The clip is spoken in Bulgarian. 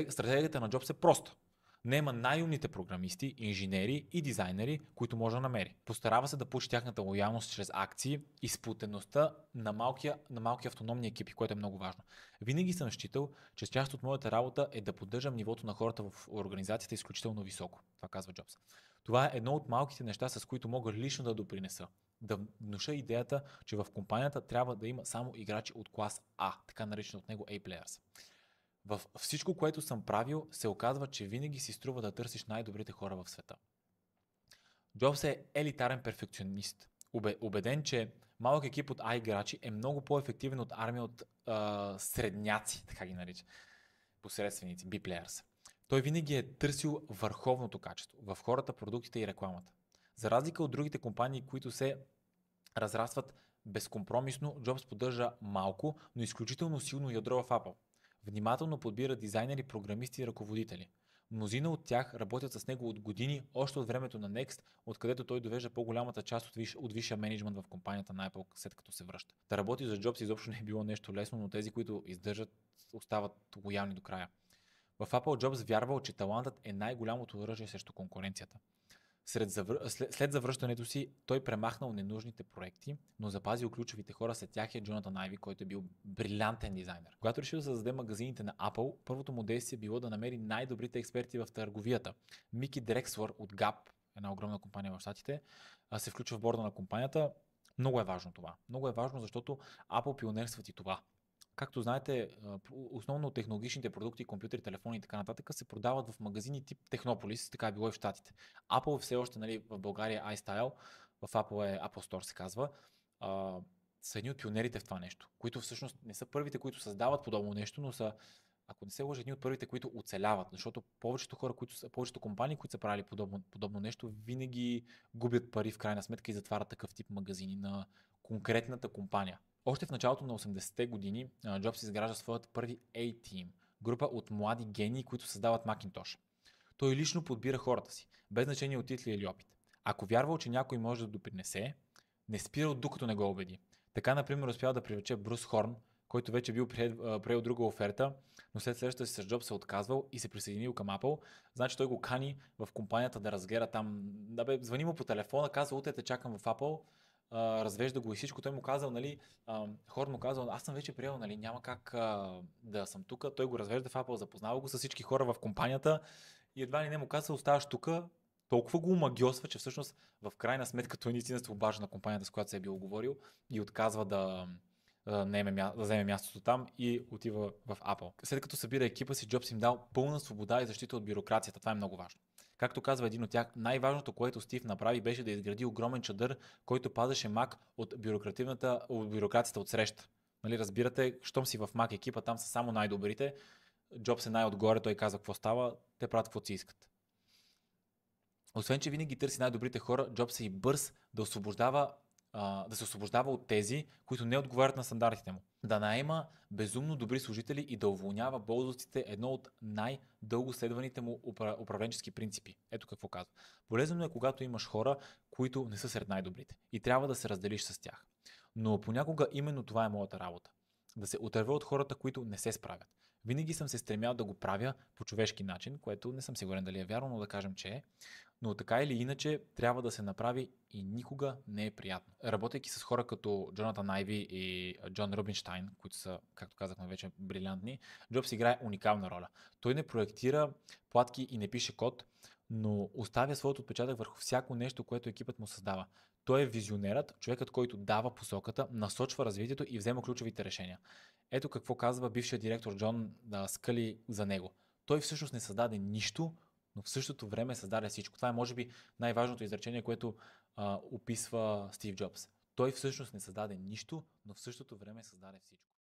Стратегията на Джобс е проста. Наема най-умните програмисти, инженери и дизайнери, които може да намери. Постарава се да получи тяхната лоялност чрез акции и сплотеността на малки автономни екипи, което е много важно. Винаги съм считал, че част от моята работа е да поддържам нивото на хората в организацията изключително високо. Това казва Джобс. Това е едно от малките неща, с които мога лично да допринеса. Да внуша идеята, че в компанията трябва да има само играчи от клас А, така наречен от него A-Players. В всичко, което съм правил, се оказва, че винаги си струва да търсиш най-добрите хора в света. Джобс е елитарен перфекционист. Убеден, че малък екип от А играчи е много по-ефективен от армия от средняци, така ги нарича, посредственици, B-players. Той винаги е търсил върховното качество в хората, продуктите и рекламата. За разлика от другите компании, които се разрастват безкомпромисно, Джобс поддържа малко, но изключително силно ядро в Apple. Внимателно подбира дизайнери, програмисти и ръководители. Мнозина от тях работят с него от години, още от времето на Next, откъдето той довежда по-голямата част от висшия менеджмент в компанията на Apple, след като се връща. Да работи за Джобс изобщо не е било нещо лесно, но тези, които издържат, остават лоялни до края. В Apple Джобс вярвал, че талантът е най-голямото оръжие срещу конкуренцията. След завръщането си той премахнал ненужните проекти, но запазил ключовите хора, след тях е Джонатан Айви, който е бил брилянтен дизайнер. Когато решил да създаде магазините на Apple, първото му действие било да намери най-добрите експерти в търговията. Мики Дрекслър от Gap, една огромна компания в щатите, се включва в борда на компанията. Много е важно това. Много е важно, защото Apple пионерстват и това. Както знаете, основно технологичните продукти, компютри, телефони и така нататък се продават в магазини тип Технополис, така е било и в Щатите. Apple все още, нали, в България iStyle, в Apple е Apple Store се казва, са едни от пионерите в това нещо, които всъщност не са първите, които създават подобно нещо, но са, ако не се лъжа, едни от първите, които оцеляват, защото повечето хора, повечето компании, които са правили подобно нещо, винаги губят пари в крайна сметка и затварят такъв тип магазини на конкретната компания. Още в началото на 80-те години Джобс изгражда своят първи A-Team, група от млади гении, които създават Macintosh. Той лично подбира хората си, без значение от титли или опит. Ако вярвал, че някой може да допринесе, не спирал докато не го убеди. Така, например, успял да привлече Брус Хорн, който вече бил приел друга оферта, но след срещата си с Джобс се отказвал и се присъединил към Apple. Значи той го кани в компанията да разгледа там, звъни му по телефона, казва: утре те чакам в Apple, развежда го и всичко. Той му казал, нали, Хорн му казал: аз съм вече приел, нали, няма как да съм тук. Той го развежда в Apple, запознава го с всички хора в компанията и едва ли не му казва: оставаш тук. Толкова го омагьосва, че всъщност в крайна сметка той наистина се обажда на компанията, с която се е бил говорил и отказва да вземе мястото там и отива в Apple. След като събира екипа си, Джобс им дал пълна свобода и защита от бюрокрацията. Това е много важно. Както казва един от тях, най-важното, което Стив направи, беше да изгради огромен чадър, който пазеше Mac от бюрокрацията от среща. Нали, разбирате, щом си в Mac екипа, там са само най-добрите. Джобс е най-отгоре, той казва какво става, те правят каквото си искат. Освен, че винаги търси най-добрите хора, Джобс е и бърз да се освобождава от тези, които не отговарят на стандартите му. Да наема безумно добри служители и да уволнява болзостите, едно от най-дълго следваните му управленчески принципи. Ето какво казва. Полезно е, когато имаш хора, които не са сред най-добрите и трябва да се разделиш с тях. Но понякога именно това е моята работа. Да се отървя от хората, които не се справят. Винаги съм се стремял да го правя по човешки начин, което не съм сигурен дали е вярно, но да кажем, че е. Но така или иначе трябва да се направи и никога не е приятно. Работейки с хора като Джонатан Айви и Джон Рубинштайн, които са, както казахме вече, брилянтни, Джобс играе уникална роля. Той не проектира платки и не пише код, но оставя своят отпечатък върху всяко нещо, което екипът му създава. Той е визионерът, човекът, който дава посоката, насочва развитието и взема ключовите решения. Ето какво казва бившия директор Джон Скали за него. Той всъщност не създаде нищо, но в същото време създаде всичко. Това е, може би, най-важното изречение, което описва Стив Джобс. Той всъщност не създаде нищо, но в същото време създаде всичко.